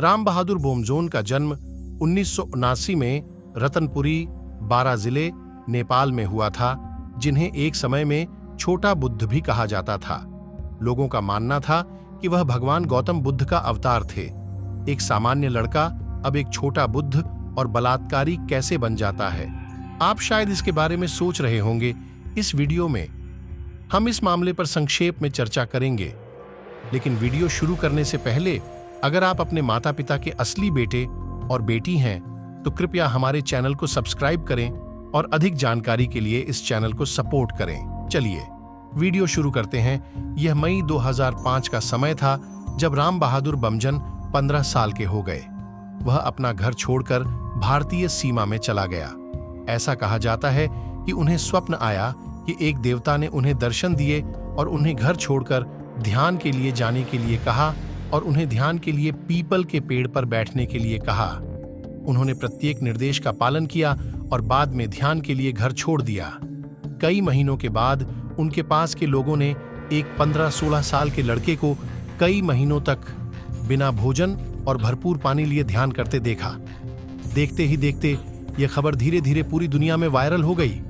राम बहादुर बोमजोन का जन्म 1979 में रतनपुरी, बारा जिले, नेपाल में हुआ था, जिन्हें एक समय में छोटा बुद्ध भी कहा जाता था। लोगों का मानना था कि वह भगवान गौतम बुद्ध का अवतार थे। एक सामान्य लड़का अब एक छोटा बुद्ध और बलात्कारी कैसे बन जाता है? आप शायद इसके बारे में सोच रहे होंगे। इस वीडियो में हम इस मामले पर संक्षेप में चर्चा करेंगे, लेकिन वीडियो शुरू करने से पहले अगर आप अपने माता पिता के असली बेटे और बेटी हैं तो कृपया हमारे चैनल को सब्सक्राइब करें और अधिक जानकारी के लिए इस चैनल को सपोर्ट करें। चलिए वीडियो शुरू करते हैं। यह मई 2005 का समय था जब राम बहादुर बमजन 15 साल के हो गए। वह अपना घर छोड़कर भारतीय सीमा में चला गया। ऐसा कहा जाता है कि उन्हें स्वप्न आया कि एक देवता ने उन्हें दर्शन दिए और उन्हें घर छोड़कर ध्यान के लिए जाने के लिए कहा और उन्हें ध्यान के लिए पीपल के पेड़ पर बैठने के लिए कहा। उन्होंने प्रत्येक निर्देश का पालन किया और बाद में ध्यान के लिए घर छोड़ दिया। कई महीनों के बाद उनके पास के लोगों ने एक 15-16 साल के लड़के को कई महीनों तक बिना भोजन और भरपूर पानी लिए ध्यान करते देखा। देखते ही देखते यह खबर धीरे धीरे पूरी दुनिया में वायरल हो गई।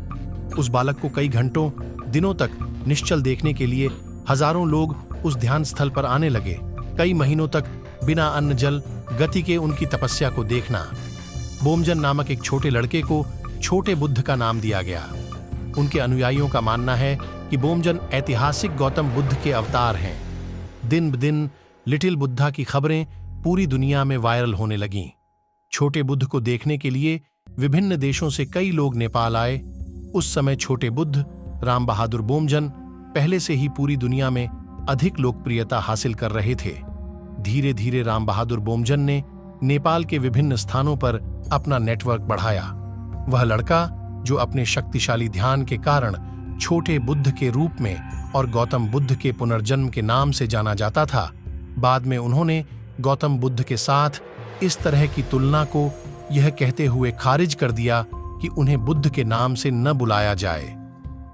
उस बालक को कई घंटों, दिनों तक निश्चल देखने के लिए हजारों लोग उस ध्यान स्थल पर आने लगे। कई महीनों तक बिना अन्न जल गति के उनकी तपस्या को देखना। बोमजन नामक एक छोटे लड़के को छोटे बुद्ध का नाम दिया गया। उनके अनुयायियों का मानना है कि बोमजन ऐतिहासिक गौतम बुद्ध के अवतार हैं। दिन ब दिन लिटिल बुद्धा की खबरें पूरी दुनिया में वायरल होने लगीं। छोटे बुद्ध को देखने के लिए विभिन्न देशों से कई लोग नेपाल आए। उस समय छोटे बुद्ध राम बहादुर बोमजन पहले से ही पूरी दुनिया में अधिक लोकप्रियता हासिल कर रहे थे। धीरे धीरे राम बहादुर बोमजन ने नेपाल के विभिन्न स्थानों पर अपना नेटवर्क बढ़ाया। वह लड़का जो अपने शक्तिशाली ध्यान के कारण छोटे बुद्ध के रूप में और गौतम बुद्ध के पुनर्जन्म के नाम से जाना जाता था, बाद में उन्होंने गौतम बुद्ध के साथ इस तरह की तुलना को यह कहते हुए खारिज कर दिया कि उन्हें बुद्ध के नाम से न बुलाया जाए।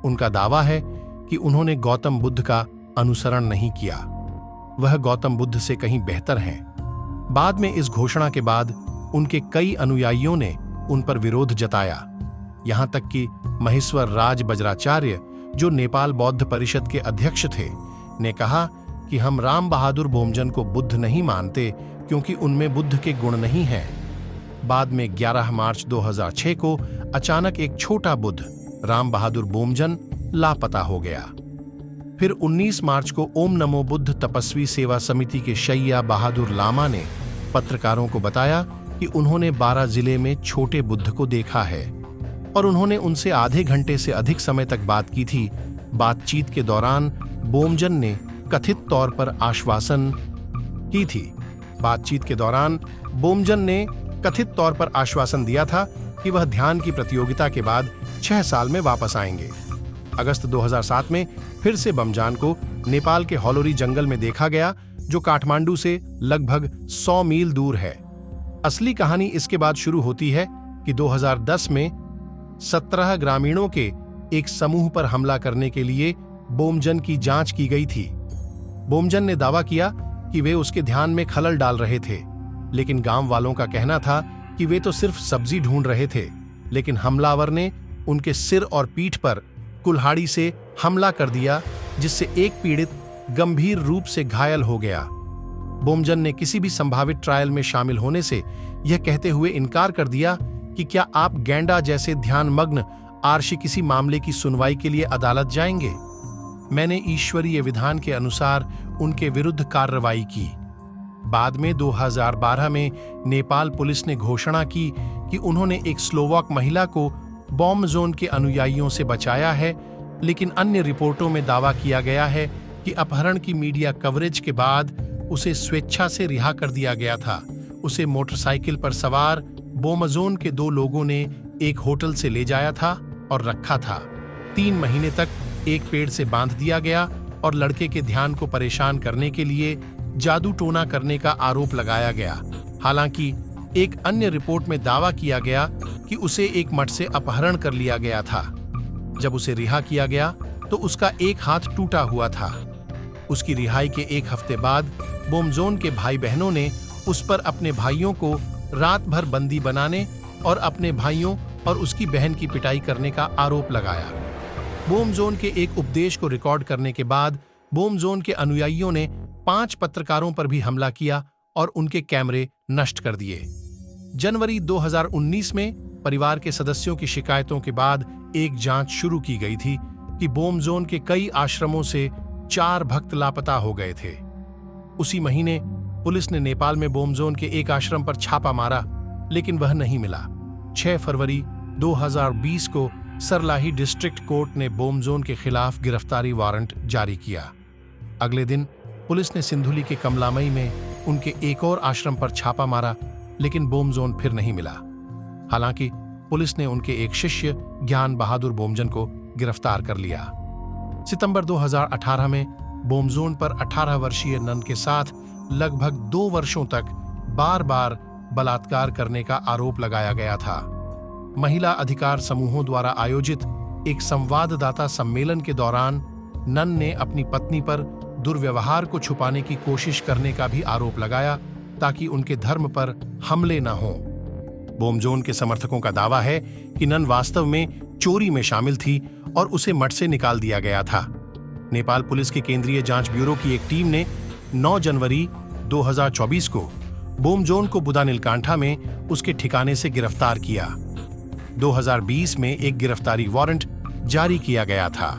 उनका दावा है कि उन्होंने गौतम बुद्ध का अनुसरण नहीं किया, वह गौतम बुद्ध से कहीं बेहतर हैं। बाद में इस घोषणा के बाद उनके कई अनुयायियों ने उन पर विरोध जताया। यहां तक कि महेश्वर राज बज्राचार्य, जो नेपाल बौद्ध परिषद के अध्यक्ष थे, ने कहा कि हम राम बहादुर बोमजन को बुद्ध नहीं मानते क्योंकि उनमें बुद्ध के गुण नहीं हैं। बाद में 11 मार्च 2006 को अचानक एक छोटा बुद्ध राम बहादुर बोमजन लापता हो गया। फिर 19 मार्च को ओम नमो बुद्ध तपस्वी सेवा समिति के शैया बहादुर लामा ने पत्रकारों को बताया कि उन्होंने बारा जिले में छोटे बुद्ध को देखा है और उन्होंने उनसे आधे घंटे से अधिक समय तक बात की थी। बातचीत के दौरान बोमजन ने कथित तौर पर आश्वासन की थी। बातचीत के दौरान बोमजन ने कथित तौर पर आश्वासन दिया था कि वह ध्यान की प्रतियोगिता के बाद 6 साल में वापस आएंगे। अगस्त 2007 में फिर से बमजान को नेपाल के हौलोरी जंगल में देखा गया, जो काठमांडू से लगभग 100 मील दूर है। असली कहानी इसके बाद शुरू होती है कि 2010 में 17 ग्रामीणों के एक समूह पर हमला करने के लिए बोमजन की जांच की गई थी। बोमजन ने दावा किया कि वे उसके ध्यान में खलल डाल रहे थे, लेकिन गांव वालों का कहना था कि वे तो सिर्फ सब्जी ढूंढ रहे थे। लेकिन हमलावर ने उनके सिर और पीठ पर कुल्हाड़ी से हमला कर दिया, जिससे एक पीड़ित गंभीर रूप से घायल हो गया। बोमजन ने किसी भी संभावित ट्रायल में शामिल होने से यह कहते हुए इनकार कर दिया कि क्या आप गैंडा जैसे ध्यानमग्न आर्षि किसी मामले की सुनवाई के लिए अदालत जाएंगे। मैंने ईश्वरीय विधान के अनुसार उनके विरुद्ध कार्रवाई की। बाद में 2012 में नेपाल पुलिस ने घोषणा की कि उन्होंने एक स्लोवाक महिला को बोमजोन के अनुयायियों से बचाया है, लेकिन अन्य रिपोर्टों में दावा किया गया है कि अपहरण की मीडिया कवरेज के बाद उसे स्वेच्छा से रिहा कर दिया गया था। उसे मोटरसाइकिल पर सवार बोमजोन के 2 लोगों ने एक होटल से ले जाया था और रखा था। 3 महीने तक एक पेड़ से बांध दिया गया और लड़के के ध्यान को परेशान करने के लिए जादू टोना करने का आरोप लगाया गया। हालांकि एक अन्य रिपोर्ट में दावा किया गया कि उसे एक मठ से अपहरण कर लिया गया था। जब उसे रिहा किया गया तो उसका एक हाथ टूटा हुआ था। उसकी रिहाई के 1 हफ्ते बाद बोमजोन के भाई बहनों ने उस पर अपने भाइयों को रात भर बंदी बनाने और अपने भाइयों और उसकी बहन की पिटाई करने का आरोप लगाया। बोमजोन के एक उपदेश को रिकॉर्ड करने के बाद बोमजोन के अनुयायियों ने 5 पत्रकारों पर भी हमला किया और उनके कैमरे नष्ट कर दिए। जनवरी 2019 में परिवार के सदस्यों की शिकायतों के बाद एक जांच शुरू की गई थी कि बोमजोन के कई आश्रमों से 4 भक्त लापता हो गए थे। उसी महीने पुलिस ने नेपाल में बोमजोन के एक आश्रम पर छापा मारा, लेकिन वह नहीं मिला। 6 फरवरी 2020 को सरलाही डिस्ट्रिक्ट कोर्ट ने बोमजोन के खिलाफ गिरफ्तारी वारंट जारी किया। अगले दिन पुलिस ने सिंधुली के कमलामई में उनके एक और आश्रम पर छापा मारा, लेकिन बोमजोन फिर नहीं मिला। हालांकि पुलिस ने उनके एक शिष्य ज्ञान बहादुर बोमजन को गिरफ्तार कर लिया। सितंबर 2018 में बोमजोन पर 18 वर्षीय नन के साथ लगभग 2 वर्षों तक बार-बार बलात्कार करने का आरोप लगाया गया था। महिला अधिकार समूहों द्वारा आयोजित एक संवाददाता सम्मेलन के दौरान नन ने अपनी पत्नी पर दुर्व्यवहार को छुपाने की कोशिश करने का भी आरोप लगाया ताकि उनके धर्म पर हमले न हों। बोमजोन के समर्थकों का दावा है कि नन वास्तव में चोरी में शामिल थी और उसे मठ से निकाल दिया गया था। नेपाल पुलिस के केंद्रीय जांच ब्यूरो की एक टीम ने 9 जनवरी 2024 को बोमजोन को बुदा नीलकांठा में उसके ठिकाने से गिरफ्तार किया। 2020 में एक गिरफ्तारी वारंट जारी किया गया था।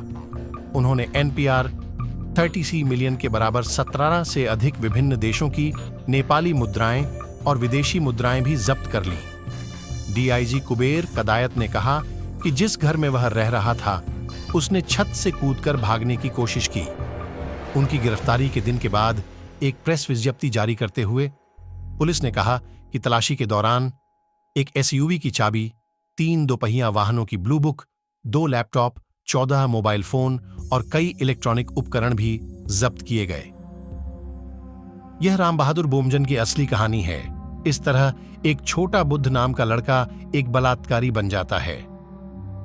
उन्होंने NPR 30 मिलियन के बराबर 17 से अधिक विभिन्न देशों की नेपाली मुद्राएं और विदेशी मुद्राएं भी जब्त कर ली। DIG कुबेर कदायत ने कहा कि जिस घर में वह रह रहा था उसने छत से कूदकर भागने की कोशिश की। उनकी गिरफ्तारी के दिन के बाद एक प्रेस विज्ञप्ति जारी करते हुए पुलिस ने कहा कि तलाशी के दौरान एक SUV की चाबी, 3 दोपहिया वाहनों की blue book, 2 laptop, 14 mobile phone और कई इलेक्ट्रॉनिक उपकरण भी जब्त किए गए। यह राम बहादुर बोमजन की असली कहानी है। इस तरह एक छोटा बुद्ध नाम का लड़का एक बलात्कारी बन जाता है।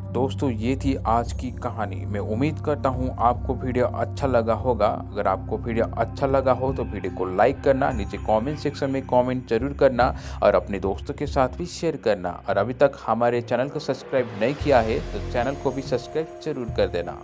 दोस्तों, ये थी आज की कहानी। मैं उम्मीद करता हूँ आपको वीडियो अच्छा लगा होगा। अगर आपको वीडियो अच्छा लगा हो तो वीडियो को लाइक करना, नीचे कमेंट सेक्शन में कमेंट जरूर करना और अपने दोस्तों के साथ भी शेयर करना। और अभी तक हमारे चैनल को सब्सक्राइब नहीं किया है तो चैनल को भी सब्सक्राइब जरूर कर देना।